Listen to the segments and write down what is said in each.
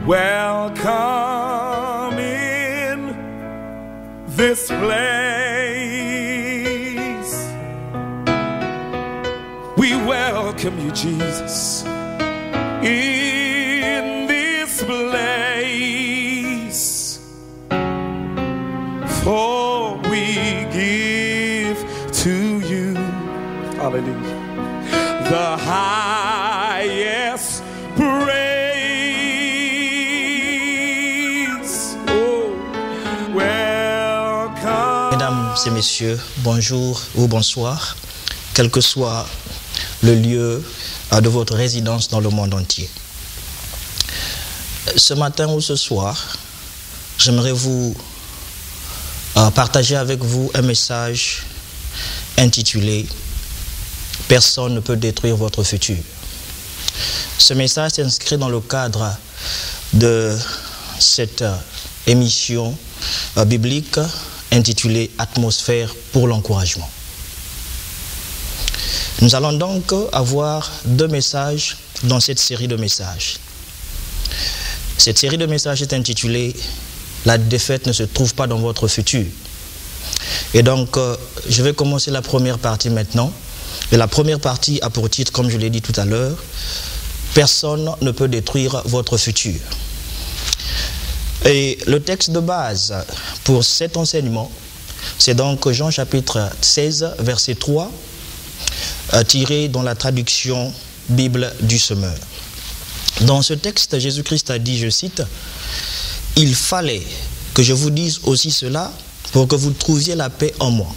Welcome in this place. We welcome you, Jesus, in this place. For we give to you, hallelujah, the highest praise. Mesdames et messieurs, bonjour ou bonsoir, quel que soit le lieu de votre résidence dans le monde entier. Ce matin ou ce soir, j'aimerais vous partager avec vous un message intitulé « Personne ne peut détruire votre futur ». Ce message s'inscrit dans le cadre de cette émission biblique intitulée « Atmosphère pour l'encouragement ». Nous allons donc avoir deux messages dans cette série de messages. Cette série de messages est intitulée « La défaite ne se trouve pas dans votre futur ». Et donc, je vais commencer la première partie maintenant. Et la première partie a pour titre, comme je l'ai dit tout à l'heure, « Personne ne peut détruire votre futur ». Et le texte de base pour cet enseignement, c'est donc Jean chapitre 16, verset 3, tiré dans la traduction Bible du Semeur. Dans ce texte, Jésus-Christ a dit, je cite, « Il fallait que je vous dise aussi cela pour que vous trouviez la paix en moi.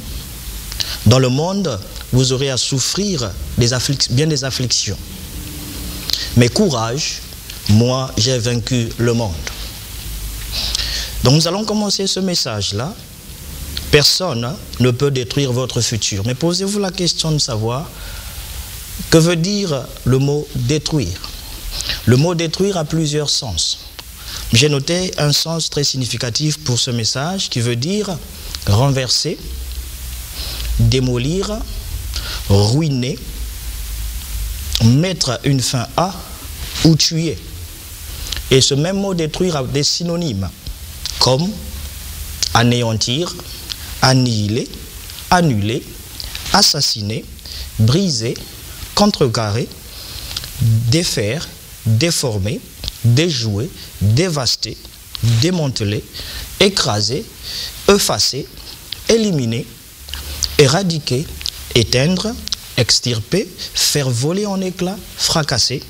Dans le monde, vous aurez à souffrir bien des afflictions. Mais courage, moi j'ai vaincu le monde. » Donc nous allons commencer ce message-là. Personne ne peut détruire votre futur. Mais posez-vous la question de savoir que veut dire le mot détruire. Le mot détruire a plusieurs sens. J'ai noté un sens très significatif pour ce message qui veut dire renverser, démolir, ruiner, mettre une fin à ou tuer. Et ce même mot détruire a des synonymes comme anéantir, annihiler, annuler, assassiner, briser, contrecarrer, défaire, déformer, déjouer, dévaster, démanteler, écraser, effacer, éliminer, éradiquer, éteindre, extirper, faire voler en éclats, fracasser,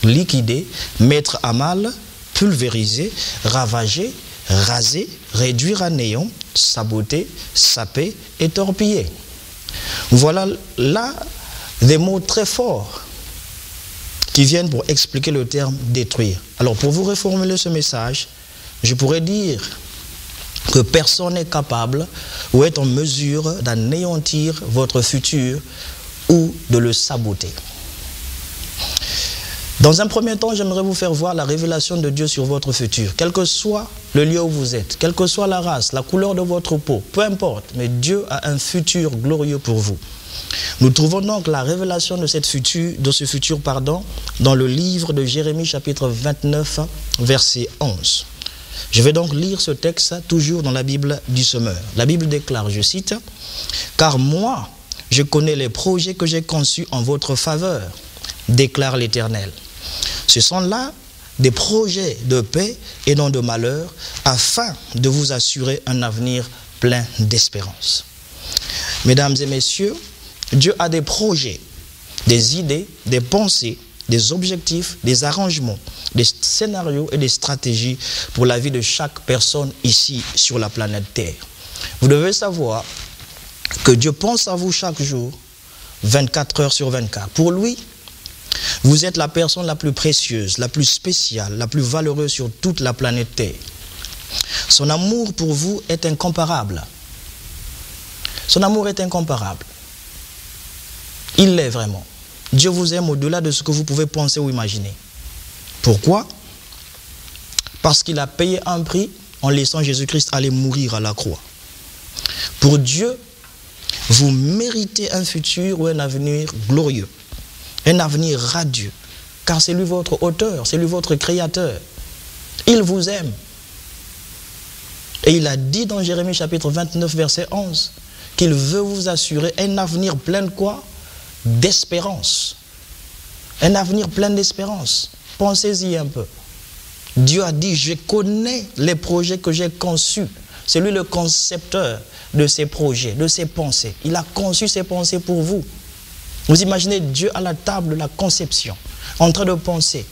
liquider, mettre à mal, pulvériser, ravager, raser, réduire à néant, saboter, saper et torpiller. Voilà là des mots très forts qui viennent pour expliquer le terme détruire. Alors pour vous reformuler ce message, je pourrais dire que personne n'est capable ou est en mesure d'anéantir votre futur ou de le saboter. Dans un premier temps, j'aimerais vous faire voir la révélation de Dieu sur votre futur. Quel que soit le lieu où vous êtes, quelle que soit la race, la couleur de votre peau, peu importe, mais Dieu a un futur glorieux pour vous. Nous trouvons donc la révélation de ce futur, dans le livre de Jérémie chapitre 29, verset 11. Je vais donc lire ce texte toujours dans la Bible du Semeur. La Bible déclare, je cite, « Car moi, je connais les projets que j'ai conçus en votre faveur, déclare l'Éternel. Ce sont là des projets de paix et non de malheur, afin de vous assurer un avenir plein d'espérance. » Mesdames et messieurs, Dieu a des projets, des idées, des pensées, des objectifs, des arrangements, des scénarios et des stratégies pour la vie de chaque personne ici sur la planète Terre. Vous devez savoir que Dieu pense à vous chaque jour, 24 heures sur 24. Pour lui, vous êtes la personne la plus précieuse, la plus spéciale, la plus valeureuse sur toute la planète Terre. Son amour pour vous est incomparable. Son amour est incomparable. Il l'est vraiment. Dieu vous aime au-delà de ce que vous pouvez penser ou imaginer. Pourquoi? Parce qu'il a payé un prix en laissant Jésus-Christ aller mourir à la croix. Pour Dieu, vous méritez un futur ou un avenir glorieux, un avenir radieux, car c'est lui votre auteur, c'est lui votre créateur. Il vous aime. Et il a dit dans Jérémie chapitre 29, verset 11, qu'il veut vous assurer un avenir plein de quoi? D'espérance. Un avenir plein d'espérance. Pensez-y un peu. Dieu a dit, je connais les projets que j'ai conçus. C'est lui le concepteur de ces projets, de ces pensées. Il a conçu ces pensées pour vous. Vous imaginez Dieu à la table de la conception, en train de penser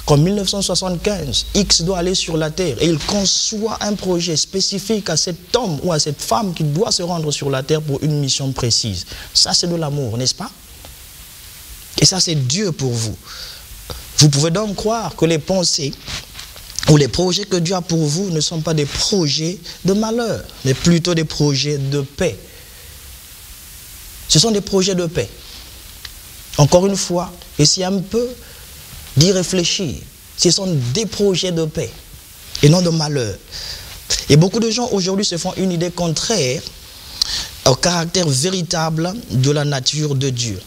qu'en 1975, X doit aller sur la terre et il conçoit un projet spécifique à cet homme ou à cette femme qui doit se rendre sur la terre pour une mission précise. Ça, c'est de l'amour, n'est-ce pas? Et ça, c'est Dieu pour vous. Vous pouvez donc croire que les pensées ou les projets que Dieu a pour vous ne sont pas des projets de malheur, mais plutôt des projets de paix. Ce sont des projets de paix. Encore une fois, essayez un peu d'y réfléchir. Ce sont des projets de paix et non de malheur. Et beaucoup de gens aujourd'hui se font une idée contraire au caractère véritable de la nature de Dieu.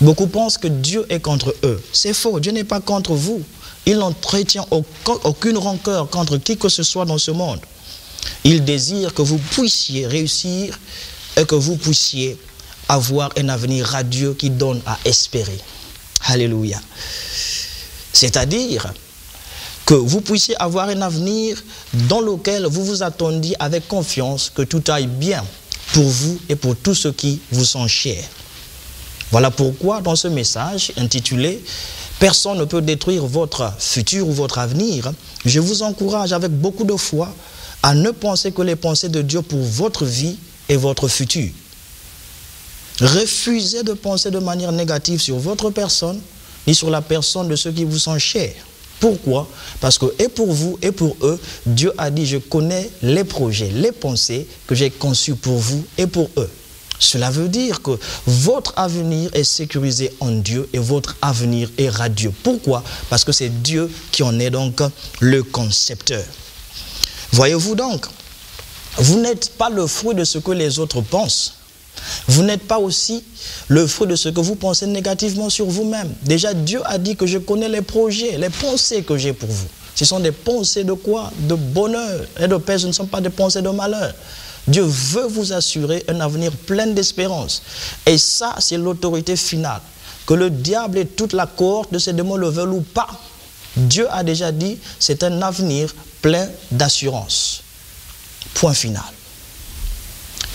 Beaucoup pensent que Dieu est contre eux. C'est faux, Dieu n'est pas contre vous. Il n'entretient aucune rancœur contre qui que ce soit dans ce monde. Il désire que vous puissiez réussir et que vous puissiez avoir un avenir radieux qui donne à espérer. Alléluia. C'est-à-dire que vous puissiez avoir un avenir dans lequel vous vous attendiez avec confiance que tout aille bien pour vous et pour tous ceux qui vous sont chers. Voilà pourquoi dans ce message intitulé « Personne ne peut détruire votre futur ou votre avenir », je vous encourage avec beaucoup de foi à ne penser que les pensées de Dieu pour votre vie et votre futur. Refusez de penser de manière négative sur votre personne, ni sur la personne de ceux qui vous sont chers. Pourquoi? Parce que et pour vous et pour eux, Dieu a dit, je connais les projets, les pensées que j'ai conçues pour vous et pour eux. Cela veut dire que votre avenir est sécurisé en Dieu et votre avenir est radieux. Pourquoi? Parce que c'est Dieu qui en est donc le concepteur. Voyez-vous donc, vous n'êtes pas le fruit de ce que les autres pensent. Vous n'êtes pas aussi le fruit de ce que vous pensez négativement sur vous-même. Déjà, Dieu a dit que je connais les projets, les pensées que j'ai pour vous. Ce sont des pensées de quoi? De bonheur et de paix, ce ne sont pas des pensées de malheur. Dieu veut vous assurer un avenir plein d'espérance. Et ça, c'est l'autorité finale. Que le diable et toute la cohorte de ces démons le veulent ou pas, Dieu a déjà dit, c'est un avenir plein d'assurance. Point final.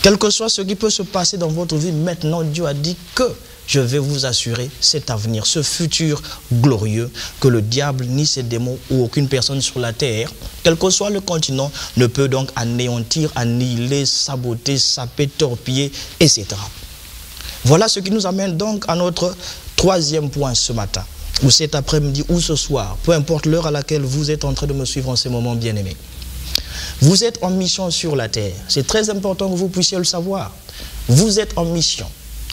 Quel que soit ce qui peut se passer dans votre vie, maintenant Dieu a dit que je vais vous assurer cet avenir, ce futur glorieux que le diable, ni ses démons ou aucune personne sur la terre, quel que soit le continent, ne peut donc anéantir, annihiler, saboter, saper, torpiller, etc. Voilà ce qui nous amène donc à notre troisième point ce matin, ou cet après-midi, ou ce soir, peu importe l'heure à laquelle vous êtes en train de me suivre en ces moments bien-aimés. Vous êtes en mission sur la terre. C'est très important que vous puissiez le savoir. Vous êtes en mission.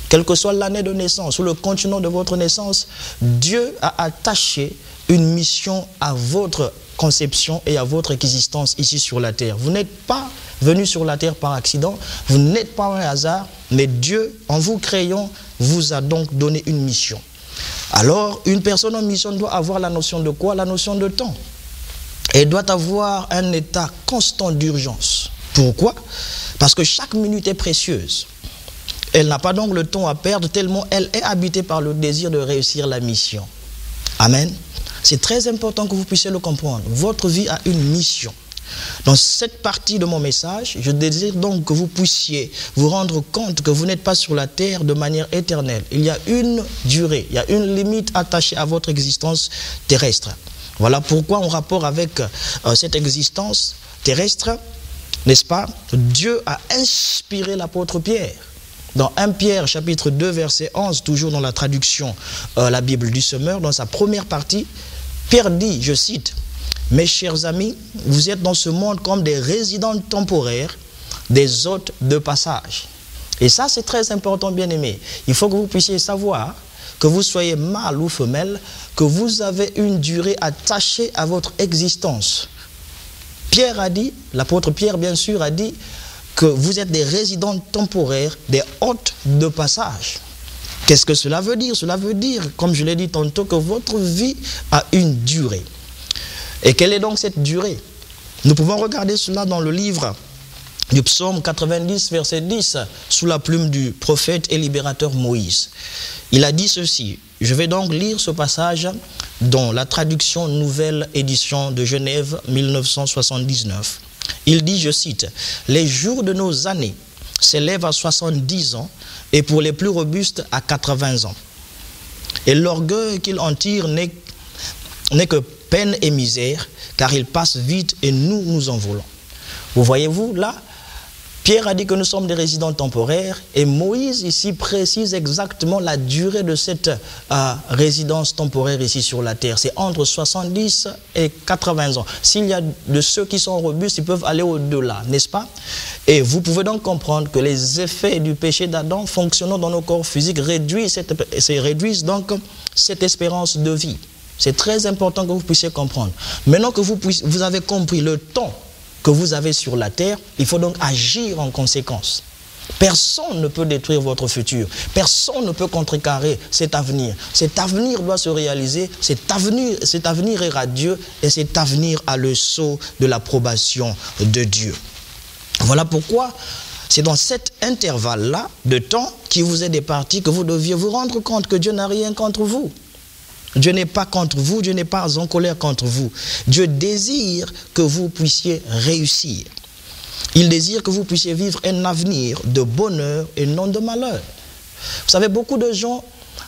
Quelle que soit l'année de naissance ou le continent de votre naissance, Dieu a attaché une mission à votre conception et à votre existence ici sur la terre. Vous n'êtes pas venu sur la terre par accident, vous n'êtes pas un hasard, mais Dieu, en vous créant, vous a donc donné une mission. Alors, une personne en mission doit avoir la notion de quoi? La notion de temps. Elle doit avoir un état constant d'urgence. Pourquoi? Parce que chaque minute est précieuse. Elle n'a pas donc le temps à perdre tellement elle est habitée par le désir de réussir la mission. Amen. C'est très important que vous puissiez le comprendre. Votre vie a une mission. Dans cette partie de mon message, je désire donc que vous puissiez vous rendre compte que vous n'êtes pas sur la terre de manière éternelle. Il y a une durée, il y a une limite attachée à votre existence terrestre. Voilà pourquoi en rapport avec cette existence terrestre, n'est-ce pas, Dieu a inspiré l'apôtre Pierre. Dans 1 Pierre chapitre 2 verset 11, toujours dans la traduction la Bible du Semeur, dans sa première partie, Pierre dit, je cite, « Mes chers amis, vous êtes dans ce monde comme des résidents temporaires, des hôtes de passage. » Et ça c'est très important, bien-aimé. Il faut que vous puissiez savoir que vous soyez mâle ou femelle, que vous avez une durée attachée à votre existence. Pierre a dit, l'apôtre Pierre bien sûr a dit, que vous êtes des résidents temporaires, des hôtes de passage. Qu'est-ce que cela veut dire? Cela veut dire, comme je l'ai dit tantôt, que votre vie a une durée. Et quelle est donc cette durée? Nous pouvons regarder cela dans le livre du psaume 90, verset 10, sous la plume du prophète et libérateur Moïse. Il a dit ceci. Je vais donc lire ce passage dans la traduction nouvelle édition de Genève 1979. Il dit, je cite, « Les jours de nos années s'élèvent à 70 ans et pour les plus robustes à 80 ans. Et l'orgueil qu'ils en tirent n'est que peine et misère, car ils passent vite et nous en voulons. » Vous voyez-vous, là, Pierre a dit que nous sommes des résidents temporaires et Moïse ici précise exactement la durée de cette résidence temporaire ici sur la terre. C'est entre 70 et 80 ans. S'il y a de ceux qui sont robustes, ils peuvent aller au-delà, n'est-ce pas? Et vous pouvez donc comprendre que les effets du péché d'Adam fonctionnant dans nos corps physiques réduisent donc cette espérance de vie. C'est très important que vous puissiez comprendre. Maintenant que vous avez compris le temps que vous avez sur la terre, il faut donc agir en conséquence. Personne ne peut détruire votre futur. Personne ne peut contrecarrer cet avenir. Cet avenir doit se réaliser. Cet avenir est radieux et cet avenir a le sceau de l'approbation de Dieu. Voilà pourquoi c'est dans cet intervalle-là de temps qui vous est départi que vous deviez vous rendre compte que Dieu n'a rien contre vous. Dieu n'est pas contre vous, Dieu n'est pas en colère contre vous. Dieu désire que vous puissiez réussir. Il désire que vous puissiez vivre un avenir de bonheur et non de malheur. Vous savez, beaucoup de gens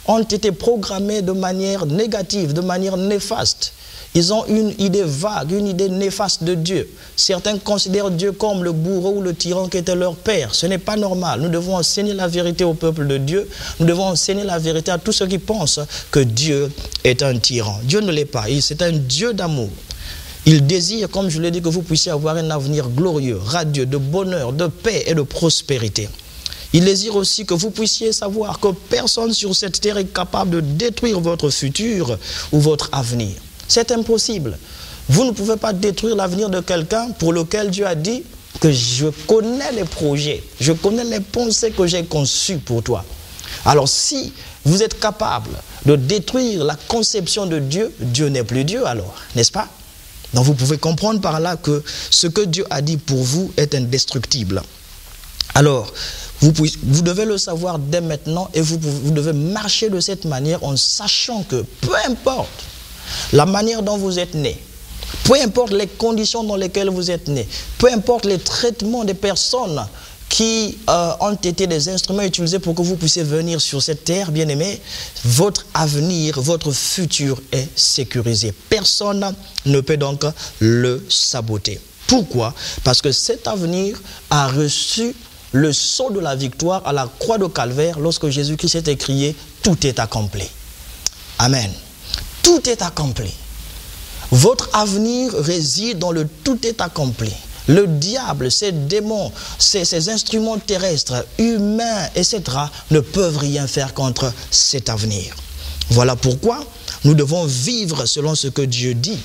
ont été programmés de manière négative, de manière néfaste. Ils ont une idée vague, une idée néfaste de Dieu. Certains considèrent Dieu comme le bourreau ou le tyran qui était leur père. Ce n'est pas normal. Nous devons enseigner la vérité au peuple de Dieu. Nous devons enseigner la vérité à tous ceux qui pensent que Dieu est un tyran. Dieu ne l'est pas. C'est un Dieu d'amour. Il désire, comme je l'ai dit, que vous puissiez avoir un avenir glorieux, radieux, de bonheur, de paix et de prospérité. Il désire aussi que vous puissiez savoir que personne sur cette terre est capable de détruire votre futur ou votre avenir. C'est impossible. Vous ne pouvez pas détruire l'avenir de quelqu'un pour lequel Dieu a dit que je connais les projets, je connais les pensées que j'ai conçues pour toi. Alors si vous êtes capable de détruire la conception de Dieu, Dieu n'est plus Dieu alors, n'est-ce pas? Donc vous pouvez comprendre par là que ce que Dieu a dit pour vous est indestructible. Alors, vous devez le savoir dès maintenant et vous devez marcher de cette manière en sachant que peu importe la manière dont vous êtes né, peu importe les conditions dans lesquelles vous êtes né, peu importe les traitements des personnes qui ont été des instruments utilisés pour que vous puissiez venir sur cette terre, bien-aimés, votre avenir, votre futur est sécurisé. Personne ne peut donc le saboter. Pourquoi? Parce que cet avenir a reçu le sceau de la victoire à la croix de Calvaire lorsque Jésus-Christ s'est écrié « Tout est accompli ». Amen. Tout est accompli. Votre avenir réside dans le tout est accompli. Le diable, ses démons, ses instruments terrestres, humains, etc. ne peuvent rien faire contre cet avenir. Voilà pourquoi nous devons vivre selon ce que Dieu dit.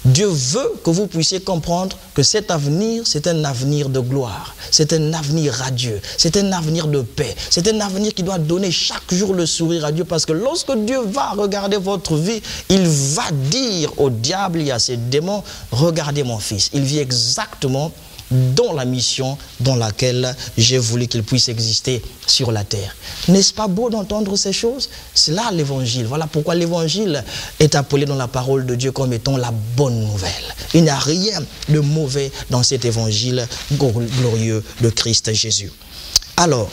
Dieu veut que vous puissiez comprendre que cet avenir, c'est un avenir de gloire. C'est un avenir radieux. C'est un avenir de paix. C'est un avenir qui doit donner chaque jour le sourire à Dieu. Parce que lorsque Dieu va regarder votre vie, il va dire au diable et à ses démons, regardez mon fils, il vit exactement dans la mission dans laquelle j'ai voulu qu'il puisse exister sur la terre. N'est-ce pas beau d'entendre ces choses? C'est là l'évangile. Voilà pourquoi l'évangile est appelé dans la parole de Dieu comme étant la bonne nouvelle. Il n'y a rien de mauvais dans cet évangile glorieux de Christ Jésus. Alors,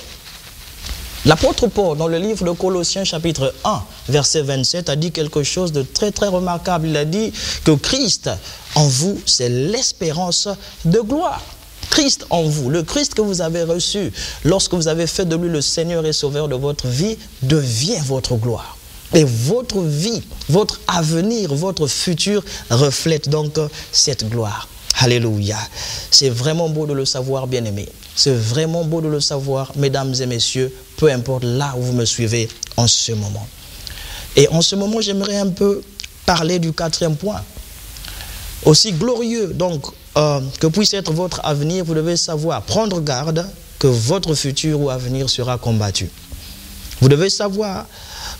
l'apôtre Paul, dans le livre de Colossiens chapitre 1, verset 27, a dit quelque chose de très très remarquable. Il a dit que Christ en vous, c'est l'espérance de gloire. Christ en vous, le Christ que vous avez reçu lorsque vous avez fait de lui le Seigneur et Sauveur de votre vie, devient votre gloire. Et votre vie, votre avenir, votre futur reflète donc cette gloire. Alléluia. C'est vraiment beau de le savoir, bien-aimé. C'est vraiment beau de le savoir, mesdames et messieurs, peu importe là où vous me suivez en ce moment. Et en ce moment, j'aimerais un peu parler du quatrième point. Aussi glorieux donc que puisse être votre avenir, vous devez savoir prendre garde que votre futur ou avenir sera combattu. Vous devez savoir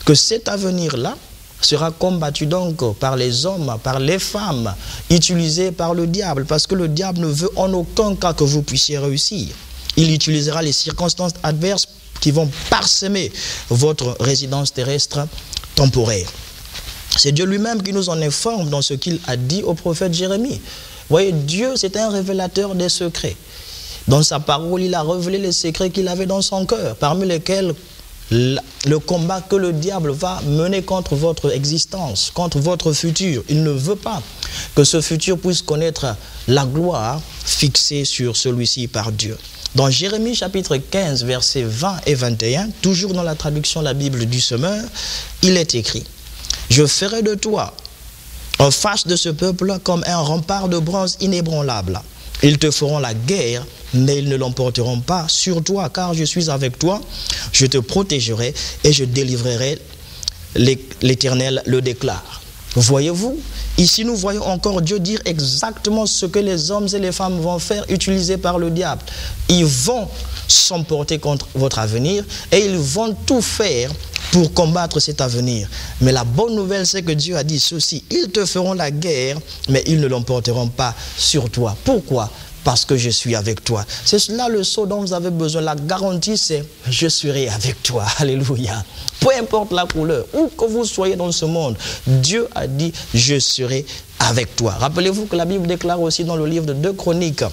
que cet avenir-là sera combattu donc par les hommes, par les femmes, utilisés par le diable, parce que le diable ne veut en aucun cas que vous puissiez réussir. Il utilisera les circonstances adverses qui vont parsemer votre résidence terrestre temporaire. C'est Dieu lui-même qui nous en informe dans ce qu'il a dit au prophète Jérémie. Vous voyez, Dieu, c'est un révélateur des secrets. Dans sa parole, il a révélé les secrets qu'il avait dans son cœur, parmi lesquels le combat que le diable va mener contre votre existence, contre votre futur. Il ne veut pas que ce futur puisse connaître la gloire fixée sur celui-ci par Dieu. Dans Jérémie chapitre 15, versets 20 et 21, toujours dans la traduction de la Bible du Semeur, il est écrit: « Je ferai de toi, en face de ce peuple, comme un rempart de bronze inébranlable. Ils te feront la guerre, mais ils ne l'emporteront pas sur toi, car je suis avec toi, je te protégerai et je délivrerai, l'Éternel le déclare. » Voyez-vous, ici nous voyons encore Dieu dire exactement ce que les hommes et les femmes vont faire, utilisés par le diable. Ils vont s'emporter contre votre avenir et ils vont tout faire pour combattre cet avenir. Mais la bonne nouvelle, c'est que Dieu a dit ceci: ils te feront la guerre, mais ils ne l'emporteront pas sur toi. Pourquoi? Parce que je suis avec toi. C'est cela le sceau dont vous avez besoin. La garantie, c'est « je serai avec toi ». Alléluia. Peu importe la couleur, où que vous soyez dans ce monde, Dieu a dit « je serai avec toi ». Rappelez-vous que la Bible déclare aussi dans le livre de 2 Chroniques,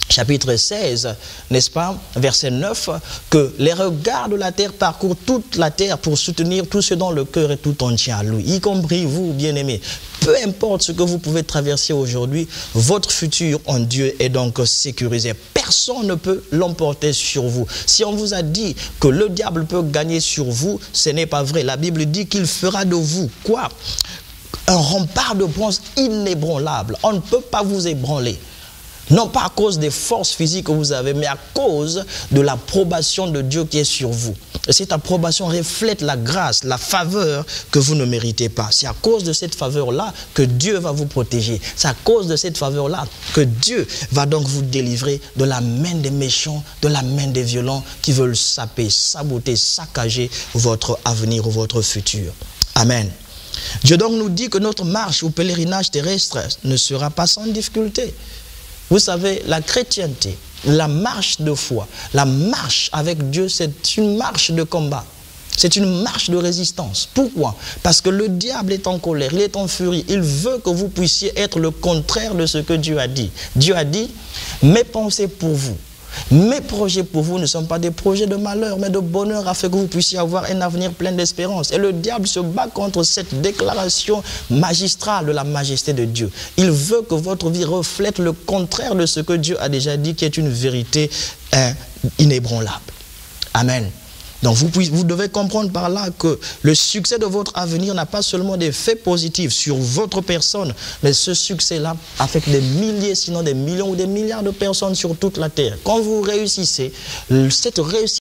chapitre 16, n'est-ce pas, verset 9, que les regards de la terre parcourent toute la terre pour soutenir tout ce dont le cœur est tout entier à lui, y compris vous, bien-aimés. Peu importe ce que vous pouvez traverser aujourd'hui, votre futur en Dieu est donc sécurisé. Personne ne peut l'emporter sur vous. Si on vous a dit que le diable peut gagner sur vous, ce n'est pas vrai. La Bible dit qu'il fera de vous quoi? Un rempart de bronze inébranlable. On ne peut pas vous ébranler. Non pas à cause des forces physiques que vous avez, mais à cause de l'approbation de Dieu qui est sur vous. Et cette approbation reflète la grâce, la faveur que vous ne méritez pas. C'est à cause de cette faveur-là que Dieu va vous protéger. C'est à cause de cette faveur-là que Dieu va donc vous délivrer de la main des méchants, de la main des violents qui veulent saper, saboter, saccager votre avenir ou votre futur. Amen. Dieu donc nous dit que notre marche ou pèlerinage terrestre ne sera pas sans difficulté. Vous savez, la chrétienté, la marche de foi, la marche avec Dieu, c'est une marche de combat. C'est une marche de résistance. Pourquoi? Parce que le diable est en colère, il est en furie. Il veut que vous puissiez être le contraire de ce que Dieu a dit. Dieu a dit, mes pensées pour vous, mes projets pour vous ne sont pas des projets de malheur, mais de bonheur, afin que vous puissiez avoir un avenir plein d'espérance. Et le diable se bat contre cette déclaration magistrale de la majesté de Dieu. Il veut que votre vie reflète le contraire de ce que Dieu a déjà dit, qui est une vérité inébranlable. Amen. Donc vous devez comprendre par là que le succès de votre avenir n'a pas seulement des faits positifs sur votre personne, mais ce succès-là affecte des milliers, sinon des millions ou des milliards de personnes sur toute la terre. Quand vous réussissez, cette réussite